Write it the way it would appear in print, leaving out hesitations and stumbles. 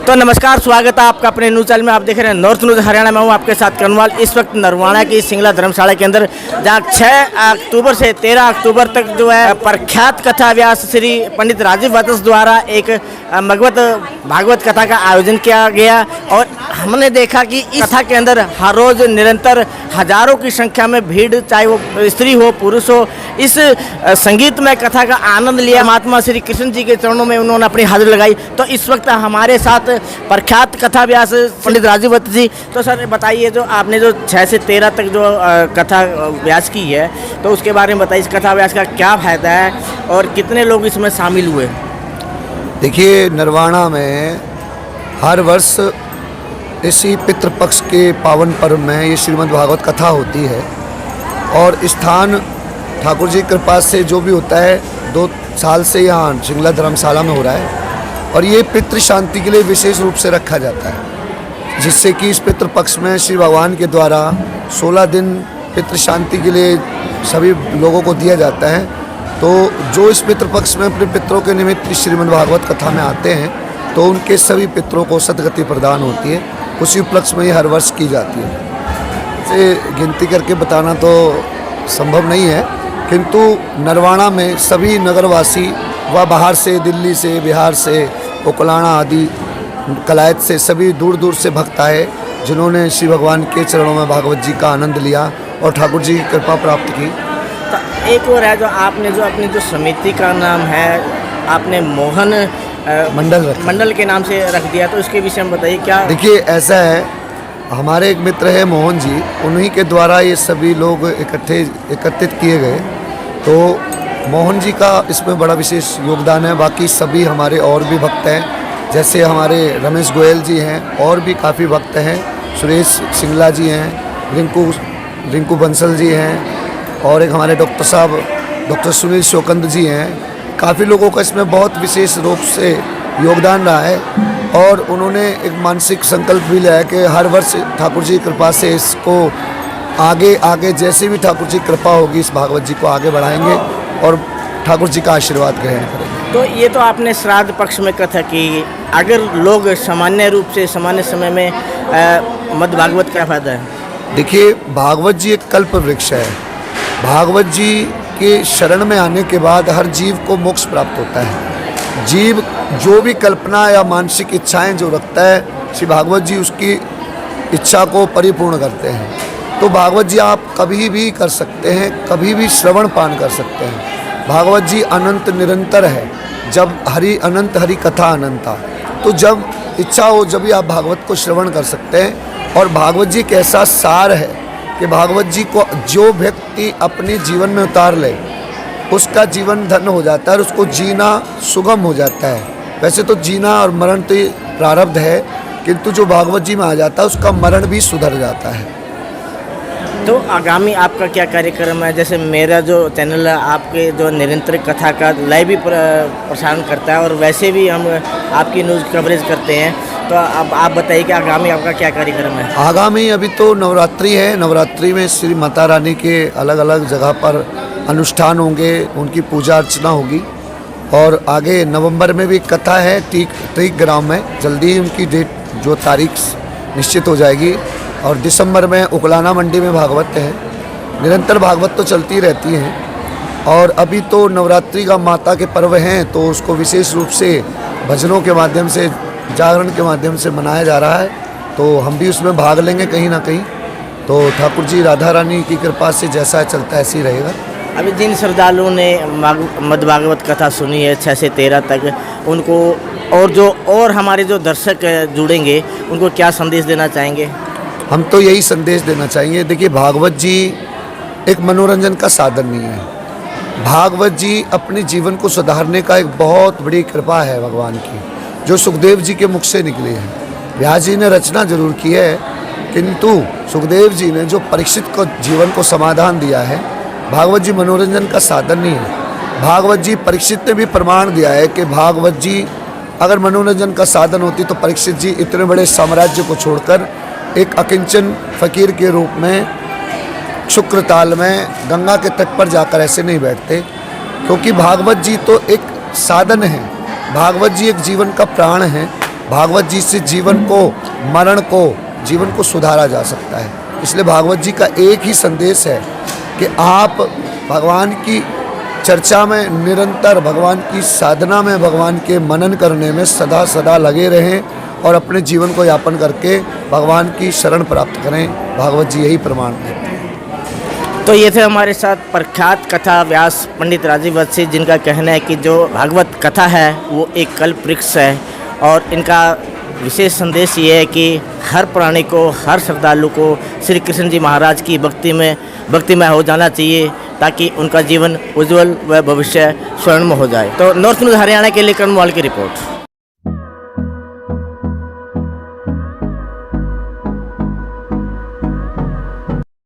तो नमस्कार, स्वागत है आपका अपने न्यूज़ चैनल में। आप देख रहे हैं नॉर्थ न्यूज़ हरियाणा में। हूँ आपके साथ कनवाल। इस वक्त नरवाना की सिंगला धर्मशाला के अंदर, जहाँ 6 अक्टूबर से 13 अक्टूबर तक जो है प्रख्यात कथा व्यास श्री पंडित राजीव वत्स द्वारा एक भागवत कथा का आयोजन किया गया। और हमने देखा कि इस कथा के अंदर हर रोज़ निरंतर हजारों की संख्या में भीड़, चाहे वो स्त्री हो पुरुष हो, इस संगीतमय कथा का आनंद लिया। महात्मा श्री कृष्ण जी के चरणों में उन्होंने अपनी हाजिरी लगाई। तो इस वक्त हमारे साथ प्रख्यात कथा व्यास पंडित राजीव वत्स जी। तो सर बताइए, जो आपने जो 6 से 13 तक जो कथा व्यास की है, तो उसके बारे में बताइए, इस कथा व्यास का क्या फायदा है और कितने लोग इसमें शामिल हुए? देखिए, नरवाना में हर वर्ष इसी पितृपक्ष के पावन पर्व में ये श्रीमद् भागवत कथा होती है। और स्थान ठाकुर जी की कृपा से जो भी होता है, 2 साल से यहाँ सिंगला धर्मशाला में हो रहा है। और ये पितृ शांति के लिए विशेष रूप से रखा जाता है, जिससे कि इस पितृपक्ष में श्री भगवान के द्वारा 16 दिन पितृ शांति के लिए सभी लोगों को दिया जाता है। तो जो इस पितृपक्ष में अपने पितरों के निमित्त श्रीमद् भागवत कथा में आते हैं, तो उनके सभी पितरों को सद्गति प्रदान होती है। उसी उपलक्ष्य में ये हर वर्ष की जाती है। इसे गिनती करके बताना तो संभव नहीं है, किंतु नरवाना में सभी नगरवासी व बाहर से, दिल्ली से, बिहार से, कोकलाना आदि कलायत से सभी दूर दूर से भक्त आए, जिन्होंने श्री भगवान के चरणों में भागवत जी का आनंद लिया और ठाकुर जी की कृपा प्राप्त की। तो एक और है, जो आपने जो अपनी जो समिति का नाम है, आपने मोहन मंडल के नाम से रख दिया, तो इसके विषय में बताइए क्या? देखिए, ऐसा है, हमारे एक मित्र है मोहन जी, उन्हीं के द्वारा ये सभी लोग एकत्रित किए गए। तो मोहन जी का इसमें बड़ा विशेष योगदान है। बाकी सभी हमारे और भी भक्त हैं, जैसे हमारे रमेश गोयल जी हैं, और भी काफ़ी भक्त हैं, सुरेश सिंगला जी हैं, रिंकू बंसल जी हैं, और एक हमारे डॉक्टर साहब डॉक्टर सुनील शोकंद जी हैं। काफ़ी लोगों का इसमें बहुत विशेष रूप से योगदान रहा है। और उन्होंने एक मानसिक संकल्प भी लिया है कि हर वर्ष ठाकुर जी की कृपा से इसको आगे जैसे भी ठाकुर जी की कृपा होगी, इस भागवत जी को आगे बढ़ाएंगे और ठाकुर जी का आशीर्वाद ग्रहण करेंगे। तो ये तो आपने श्राद्ध पक्ष में कथा की। अगर लोग सामान्य रूप से सामान्य समय में मद् भागवत क्या फायदा है? देखिए, भागवत जी एक कल्प वृक्ष है। भागवत जी के शरण में आने के बाद हर जीव को मोक्ष प्राप्त होता है। जीव जो भी कल्पना या मानसिक इच्छाएं जो रखता है, श्री भागवत जी उसकी इच्छा को परिपूर्ण करते हैं। तो भागवत जी आप कभी भी कर सकते हैं, कभी भी श्रवण पान कर सकते हैं। भागवत जी अनंत निरंतर है। जब हरि अनंत, हरि कथा अनंता। तो जब इच्छा हो, जब भी आप भागवत को श्रवण कर सकते हैं। और भागवत जी एक ऐसा सार है कि भागवत जी को जो व्यक्ति अपने जीवन में उतार ले, उसका जीवन धन्य हो जाता है और उसको जीना सुगम हो जाता है। वैसे तो जीना और मरण तो प्रारब्ध है, किंतु जो भागवत जी में आ जाता है, उसका मरण भी सुधर जाता है। तो आगामी आपका क्या कार्यक्रम है? जैसे मेरा जो चैनल है, आपके जो निरंतर कथा का लाइव भी प्रसारण करता है, और वैसे भी हम आपकी न्यूज़ कवरेज करते हैं। तो अब आप बताइए कि आगामी आपका क्या कार्यक्रम है? आगामी अभी तो नवरात्रि है। नवरात्रि में श्री माता रानी के अलग अलग जगह पर अनुष्ठान होंगे, उनकी पूजा अर्चना होगी। और आगे नवंबर में भी कथा है टीक ग्राम में। जल्दी ही उनकी डेट जो तारीख निश्चित हो जाएगी। और दिसंबर में उकलाना मंडी में भागवत है। निरंतर भागवत तो चलती रहती हैं। और अभी तो नवरात्रि का माता के पर्व हैं, तो उसको विशेष रूप से भजनों के माध्यम से, जागरण के माध्यम से मनाया जा रहा है। तो हम भी उसमें भाग लेंगे कहीं ना कहीं। तो ठाकुर जी राधा रानी की कृपा से जैसा चलता है ऐसे ही रहेगा। अभी जिन श्रद्धालुओं ने मद् भागवत कथा सुनी है 6 से 13 तक, उनको और हमारे जो दर्शक जुड़ेंगे, उनको क्या संदेश देना चाहेंगे? हम तो यही संदेश देना चाहेंगे। देखिए, भागवत जी एक मनोरंजन का साधन नहीं है। भागवत जी अपने जीवन को सुधारने का एक बहुत बड़ी कृपा है भगवान की, जो सुखदेव जी के मुख से निकली है। व्यास जी ने रचना जरूर की है, किंतु सुखदेव जी ने जो परीक्षित को जीवन को समाधान दिया है। भागवत जी मनोरंजन का साधन नहीं है। भागवत जी, परीक्षित ने भी प्रमाण दिया है कि भागवत जी अगर मनोरंजन का साधन होती, तो परीक्षित जी इतने बड़े साम्राज्य को छोड़कर एक अकिंचन फकीर के रूप में शुक्रताल में गंगा के तट पर जाकर ऐसे नहीं बैठते। क्योंकि भागवत जी तो एक साधन है। भागवत जी एक जीवन का प्राण है। भागवत जी से जीवन को, मरण को, जीवन को सुधारा जा सकता है। इसलिए भागवत जी का एक ही संदेश है कि आप भगवान की चर्चा में निरंतर, भगवान की साधना में, भगवान के मनन करने में सदा सदा लगे रहें और अपने जीवन को यापन करके भगवान की शरण प्राप्त करें। भागवत जी यही प्रमाण देते हैं। तो ये थे हमारे साथ प्रख्यात कथा व्यास पंडित राजीव वत्सी, जिनका कहना है कि जो भागवत कथा है वो एक कल्प वृक्ष है और इनका विशेष संदेश ये है कि हर प्राणी को, हर श्रद्धालु को श्री कृष्ण जी महाराज की भक्तिमय हो जाना चाहिए ताकि उनका जीवन उज्जवल व भविष्य स्वर्णमय हो जाए। तो नॉर्थ न्यूज़ हरियाणा के लिए कर्नवाल की रिपोर्ट।